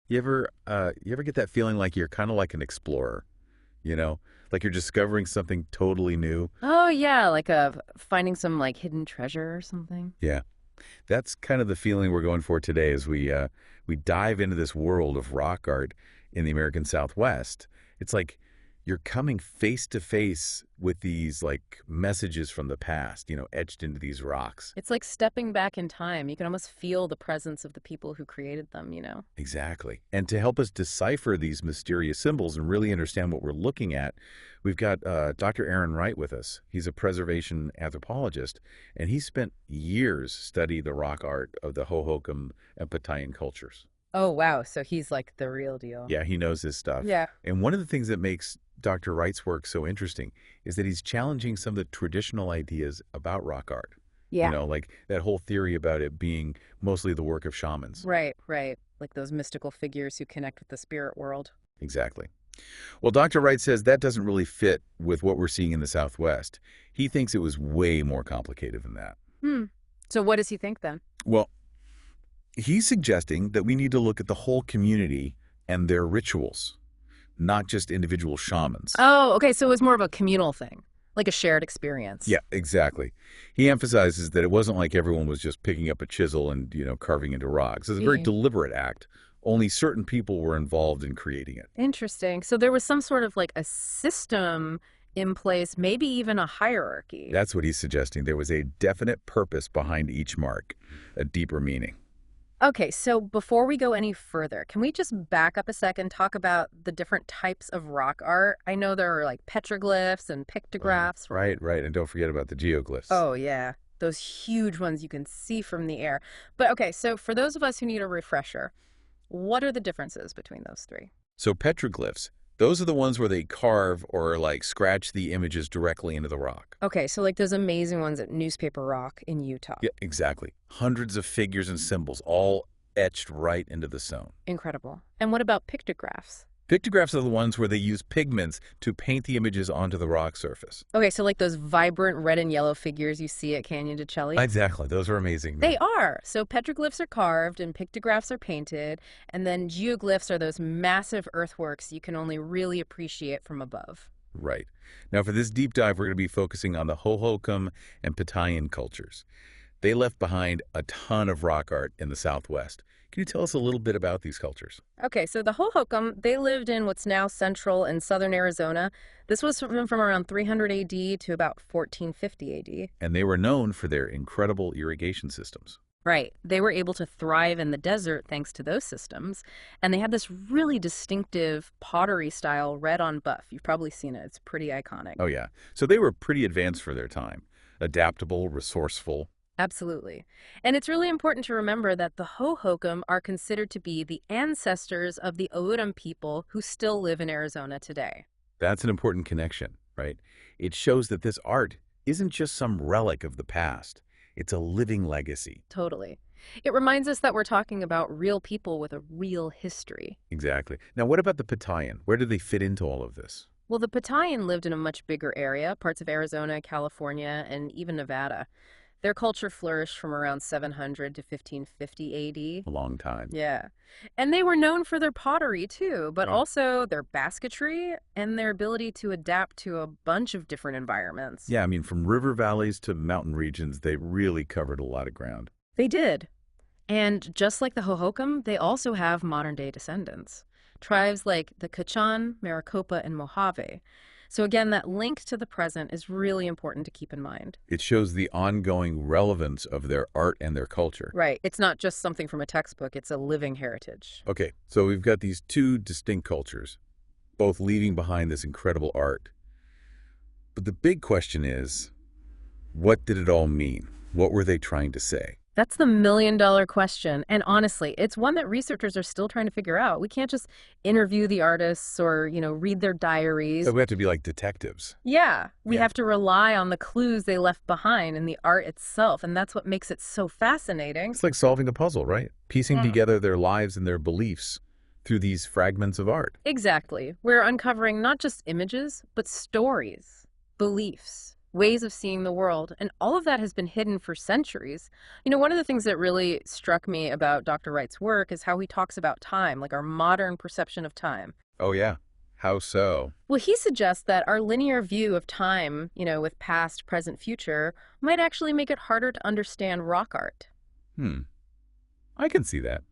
You ever get that feeling like you're kind of like an explorer, you know? Like you're discovering something totally new? Oh yeah, like finding some like hidden treasure or something. Yeah. That's kind of the feeling we're going for today as we dive into this world of rock art in the American Southwest. It's like you're coming face to face with these like messages from the past, etched into these rocks. It's like stepping back in time. You can almost feel the presence of the people who created them. Exactly. And to help us decipher these mysterious symbols and really understand what we're looking at, we've got Dr. Aaron Wright with us. He's a preservation anthropologist, and he spent years studying the rock art of the Hohokam and Patayan cultures. Oh wow, so he's like the real deal. Yeah, he knows his stuff. Yeah. And one of the things that makes Dr. Wright's work so interesting is that he's challenging some of the traditional ideas about rock art. Yeah. Like that whole theory about it being mostly the work of shamans. Right, right. Like those mystical figures who connect with the spirit world. Exactly. Well, Dr. Wright says that doesn't really fit with what we're seeing in the Southwest. He thinks it was way more complicated than that. Hmm. So what does he think then? Well, he's suggesting that we need to look at the whole community and their rituals, not just individual shamans. Oh, okay, so it was more of a communal thing, like a shared experience. Yeah, exactly. He emphasizes that it wasn't like everyone was just picking up a chisel and, carving into rocks. It's a very Yeah. deliberate act. Only certain people were involved in creating it. Interesting. So there was some sort of like a system in place, maybe even a hierarchy. That's what he's suggesting. There was a definite purpose behind each mark, a deeper meaning. Okay, so before we go any further, can we just back up a second, talk about the different types of rock art? I know there are like petroglyphs and pictographs. Right, right. And don't forget about the geoglyphs. Oh, yeah. Those huge ones you can see from the air. But okay, so for those of us who need a refresher, what are the differences between those three? So petroglyphs, those are the ones where they carve or like scratch the images directly into the rock. Okay, so like those amazing ones at Newspaper Rock in Utah. Yeah, exactly. Hundreds of figures and symbols all etched right into the stone. Incredible. And what about pictographs? Pictographs are the ones where they use pigments to paint the images onto the rock surface. Okay, so like those vibrant red and yellow figures you see at Canyon de Chelly? Exactly. Those are amazing. They are. So petroglyphs are carved and pictographs are painted, and then geoglyphs are those massive earthworks you can only really appreciate from above. Right. Now, for this deep dive, we're going to be focusing on the Hohokam and Patayan cultures. They left behind a ton of rock art in the Southwest. Can you tell us a little bit about these cultures? Okay, so the Hohokam, they lived in what's now central and southern Arizona. This was from around 300 AD to about 1450 AD. And they were known for their incredible irrigation systems. Right. They were able to thrive in the desert thanks to those systems. And they had this really distinctive pottery style red on buff. You've probably seen it. It's pretty iconic. Oh, yeah. So they were pretty advanced for their time, adaptable, resourceful. Absolutely. And it's really important to remember that the Hohokam are considered to be the ancestors of the O'odham people who still live in Arizona today. That's an important connection, right? It shows that this art isn't just some relic of the past. It's a living legacy. Totally. It reminds us that we're talking about real people with a real history. Exactly. Now, what about the Patayan? Where do they fit into all of this? Well, the Patayan lived in a much bigger area, parts of Arizona, California, and even Nevada. Their culture flourished from around 700 to 1550 AD. A long time. Yeah. And they were known for their pottery too, but Oh. also their basketry and their ability to adapt to a bunch of different environments. Yeah, I mean, from river valleys to mountain regions, they really covered a lot of ground. They did. And just like the Hohokam, they also have modern day descendants. Tribes like the Kachan, Maricopa, and Mojave. So again, that link to the present is really important to keep in mind. It shows the ongoing relevance of their art and their culture. Right. It's not just something from a textbook, it's a living heritage. Okay, so we've got these two distinct cultures, both leaving behind this incredible art. But the big question is, what did it all mean? What were they trying to say? That's the million-dollar question. And honestly, it's one that researchers are still trying to figure out. We can't just interview the artists or, read their diaries. So we have to be like detectives. Yeah, we Yeah. have to rely on the clues they left behind in the art itself. And that's what makes it so fascinating. It's like solving a puzzle, right? Piecing Mm. together their lives and their beliefs through these fragments of art. Exactly. We're uncovering not just images, but stories, beliefs, ways of seeing the world, and all of that has been hidden for centuries. One of the things that really struck me about Dr. Wright's work is how he talks about time, like our modern perception of time. Oh, yeah. How so? Well, he suggests that our linear view of time, with past, present, future, might actually make it harder to understand rock art. Hmm. I can see that.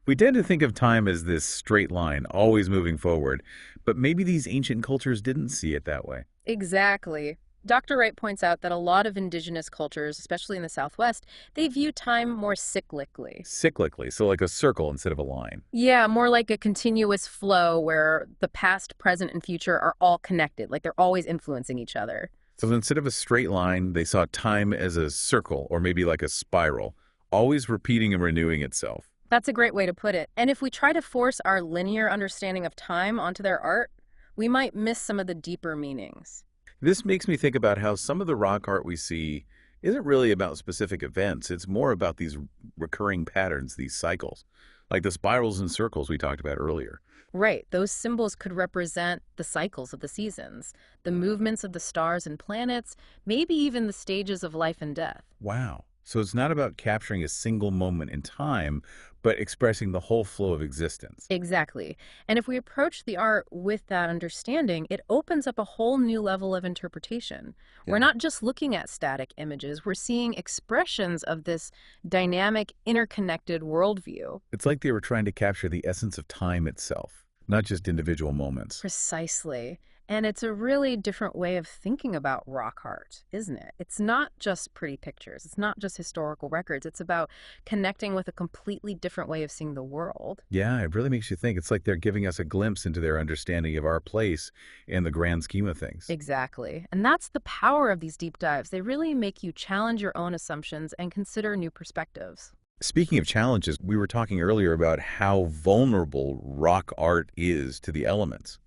We tend to think of time as this straight line, always moving forward, but maybe these ancient cultures didn't see it that way. Exactly. Dr. Wright points out that a lot of indigenous cultures, especially in the Southwest, they view time more cyclically. Cyclically, so like a circle instead of a line. Yeah, more like a continuous flow where the past, present, and future are all connected, like they're always influencing each other. So instead of a straight line, they saw time as a circle or maybe like a spiral, always repeating and renewing itself. That's a great way to put it. And if we try to force our linear understanding of time onto their art, we might miss some of the deeper meanings. This makes me think about how some of the rock art we see isn't really about specific events. It's more about these recurring patterns, these cycles, like the spirals and circles we talked about earlier. Right, those symbols could represent the cycles of the seasons, the movements of the stars and planets, maybe even the stages of life and death. Wow. So it's not about capturing a single moment in time, but expressing the whole flow of existence. Exactly. And if we approach the art with that understanding, it opens up a whole new level of interpretation. We're Yeah. not just looking at static images, we're seeing expressions of this dynamic, interconnected worldview. It's like they were trying to capture the essence of time itself, not just individual moments. Precisely. And it's a really different way of thinking about rock art, isn't it? It's not just pretty pictures. It's not just historical records. It's about connecting with a completely different way of seeing the world. Yeah, it really makes you think. It's like they're giving us a glimpse into their understanding of our place in the grand scheme of things. Exactly. And that's the power of these deep dives. They really make you challenge your own assumptions and consider new perspectives. Speaking of challenges, we were talking earlier about how vulnerable rock art is to the elements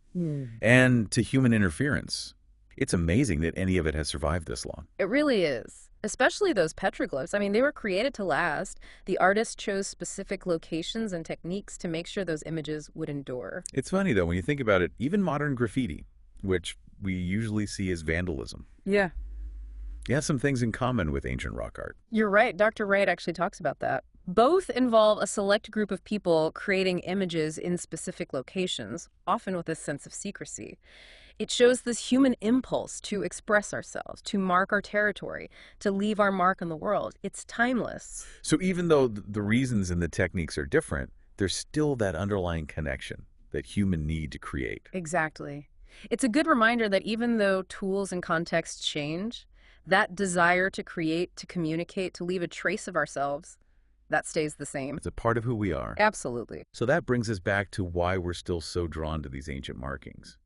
and to human interference. It's amazing that any of it has survived this long. It really is. Especially those petroglyphs. I mean, they were created to last. The artist chose specific locations and techniques to make sure those images would endure. It's funny, though, when you think about it, even modern graffiti, which we usually see as vandalism, Yeah. it has some things in common with ancient rock art. You're right. Dr. Wright actually talks about that. Both involve a select group of people creating images in specific locations, often with a sense of secrecy. It shows this human impulse to express ourselves, to mark our territory, to leave our mark on the world. It's timeless. So even though the reasons and the techniques are different, there's still that underlying connection, that human need to create. Exactly. It's a good reminder that even though tools and contexts change, that desire to create, to communicate, to leave a trace of ourselves, that stays the same. It's a part of who we are. Absolutely. So that brings us back to why we're still so drawn to these ancient markings.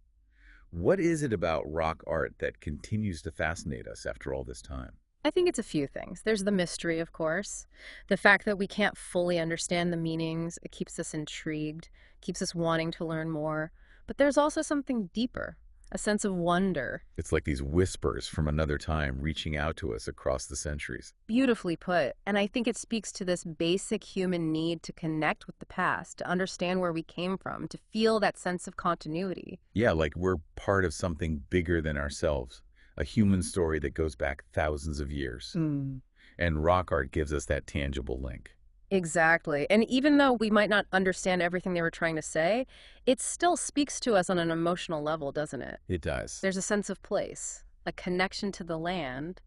What is it about rock art that continues to fascinate us after all this time? I think it's a few things. There's the mystery, of course. The fact that we can't fully understand the meanings, it keeps us intrigued, keeps us wanting to learn more. But there's also something deeper, a sense of wonder. It's like these whispers from another time reaching out to us across the centuries. Beautifully put. And I think it speaks to this basic human need to connect with the past, to understand where we came from, to feel that sense of continuity. Yeah, like we're part of something bigger than ourselves, a human story that goes back thousands of years. And rock art gives us that tangible link. Exactly. And even though we might not understand everything they were trying to say, it still speaks to us on an emotional level, doesn't it? It does. There's a sense of place, a connection to the land,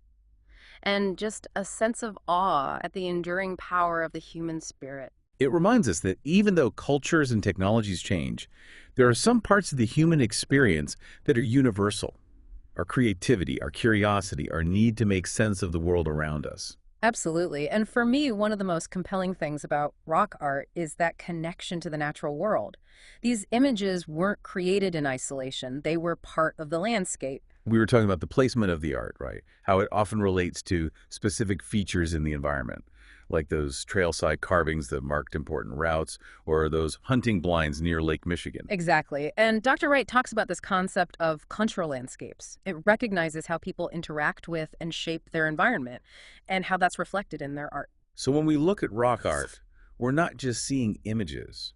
and just a sense of awe at the enduring power of the human spirit. It reminds us that even though cultures and technologies change, there are some parts of the human experience that are universal. Our creativity, our curiosity, our need to make sense of the world around us. Absolutely. And for me, one of the most compelling things about rock art is that connection to the natural world. These images weren't created in isolation. They were part of the landscape. We were talking about the placement of the art, right? How it often relates to specific features in the environment, like those trailside carvings that marked important routes, or those hunting blinds near Lake Michigan. Exactly. And Dr. Wright talks about this concept of cultural landscapes. It recognizes how people interact with and shape their environment and how that's reflected in their art. So when we look at rock art, we're not just seeing images.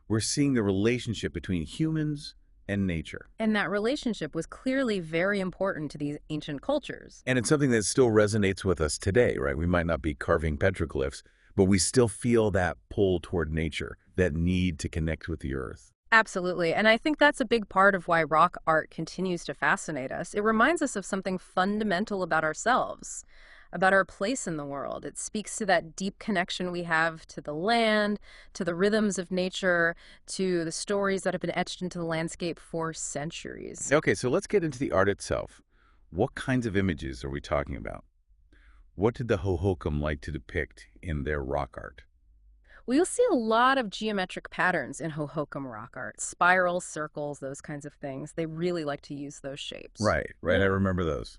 We're seeing the relationship between humans, and nature. And that relationship was clearly very important to these ancient cultures. And it's something that still resonates with us today, right? We might not be carving petroglyphs, but we still feel that pull toward nature, that need to connect with the earth. Absolutely. And I think that's a big part of why rock art continues to fascinate us. It reminds us of something fundamental about ourselves, about our place in the world. It speaks to that deep connection we have to the land, to the rhythms of nature, to the stories that have been etched into the landscape for centuries. Okay, so let's get into the art itself. What kinds of images are we talking about? What did the Hohokam like to depict in their rock art? Well, you'll see a lot of geometric patterns in Hohokam rock art, spirals, circles, those kinds of things. They really like to use those shapes. Right, I Yeah. remember those.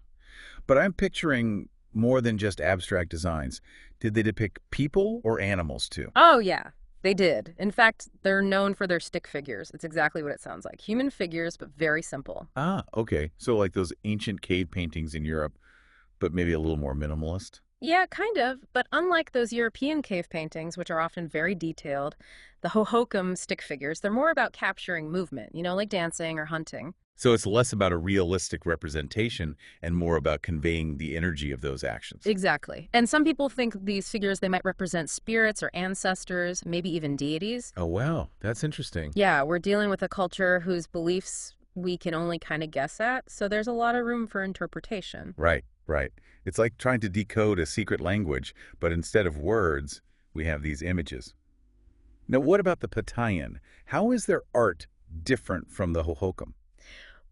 But I'm picturing more than just abstract designs. Did they depict people or animals too? Oh, yeah, they did. In fact, they're known for their stick figures. It's exactly what it sounds like. Human figures, but very simple. Ah, okay. So like those ancient cave paintings in Europe, but maybe a little more minimalist? Yeah, kind of. But unlike those European cave paintings, which are often very detailed, the Hohokam stick figures, they're more about capturing movement, like dancing or hunting. So it's less about a realistic representation and more about conveying the energy of those actions. Exactly. And some people think these figures, they might represent spirits or ancestors, maybe even deities. Oh, wow. That's interesting. Yeah, we're dealing with a culture whose beliefs we can only kind of guess at, so there's a lot of room for interpretation. Right. It's like trying to decode a secret language, but instead of words, we have these images. Now, what about the Patayan? How is their art different from the Hohokam?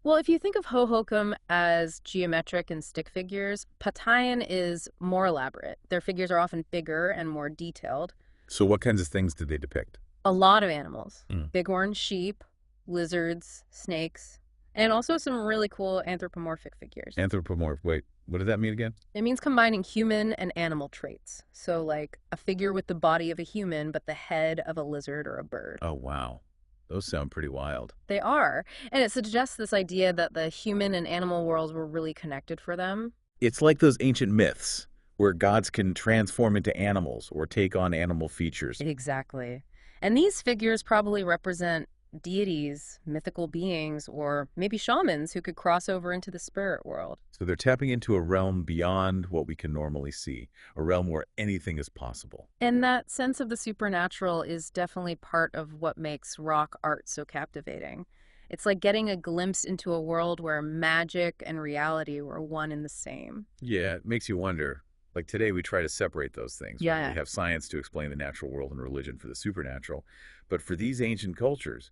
Well, if you think of Hohokam as geometric and stick figures, Patayan is more elaborate. Their figures are often bigger and more detailed. So what kinds of things did they depict? A lot of animals, Mm. bighorn sheep, lizards, snakes, and also some really cool anthropomorphic figures. Wait, what did that mean again? It means combining human and animal traits. So, like a figure with the body of a human, but the head of a lizard or a bird. Oh, wow. Those sound pretty wild. They are. And it suggests this idea that the human and animal worlds were really connected for them. It's like those ancient myths where gods can transform into animals or take on animal features. Exactly. And these figures probably represent deities, mythical beings, or maybe shamans who could cross over into the spirit world. So they're tapping into a realm beyond what we can normally see, a realm where anything is possible. And that sense of the supernatural is definitely part of what makes rock art so captivating. It's like getting a glimpse into a world where magic and reality were one and the same. Yeah, it makes you wonder. Like today, we try to separate those things. Right? Yeah. We have science to explain the natural world and religion for the supernatural. But for these ancient cultures,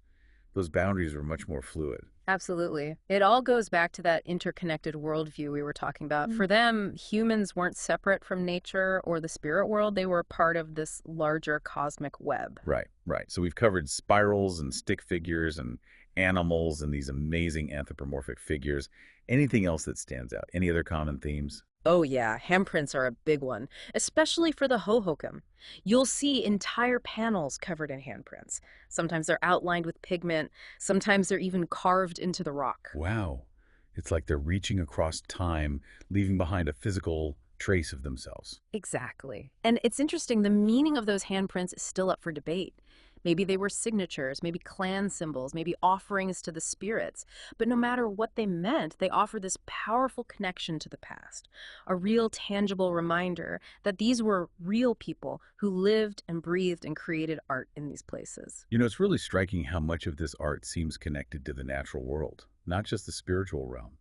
those boundaries were much more fluid. Absolutely. It all goes back to that interconnected worldview we were talking about. For them, humans weren't separate from nature or the spirit world. They were part of this larger cosmic web. Right. So we've covered spirals and stick figures and animals and these amazing anthropomorphic figures. Anything else that stands out? Any other common themes? Oh yeah, handprints are a big one, especially for the Hohokam. You'll see entire panels covered in handprints. Sometimes they're outlined with pigment, sometimes they're even carved into the rock. Wow. It's like they're reaching across time, leaving behind a physical trace of themselves. Exactly. And it's interesting, the meaning of those handprints is still up for debate. Maybe they were signatures, maybe clan symbols, maybe offerings to the spirits. But no matter what they meant, they offer this powerful connection to the past, a real tangible reminder that these were real people who lived and breathed and created art in these places. You know, it's really striking how much of this art seems connected to the natural world, not just the spiritual realm.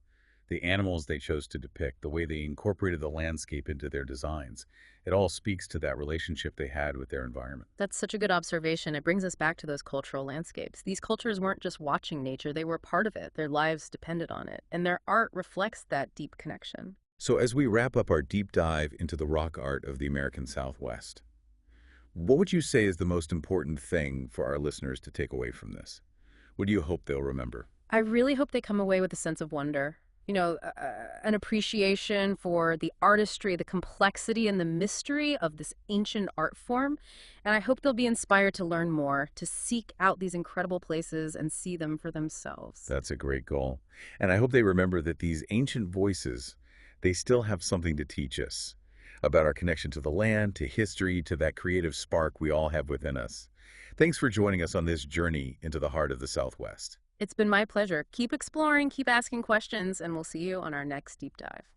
The animals they chose to depict, the way they incorporated the landscape into their designs, it all speaks to that relationship they had with their environment. That's such a good observation. It brings us back to those cultural landscapes. These cultures weren't just watching nature, they were part of it. Their lives depended on it. And their art reflects that deep connection. So as we wrap up our deep dive into the rock art of the American Southwest, what would you say is the most important thing for our listeners to take away from this? What do you hope they'll remember? I really hope they come away with a sense of wonder. An appreciation for the artistry, the complexity, and the mystery of this ancient art form. And I hope they'll be inspired to learn more, to seek out these incredible places and see them for themselves. That's a great goal. And I hope they remember that these ancient voices, they still have something to teach us about our connection to the land, to history, to that creative spark we all have within us. Thanks for joining us on this journey into the heart of the Southwest. It's been my pleasure. Keep exploring, keep asking questions, and we'll see you on our next deep dive.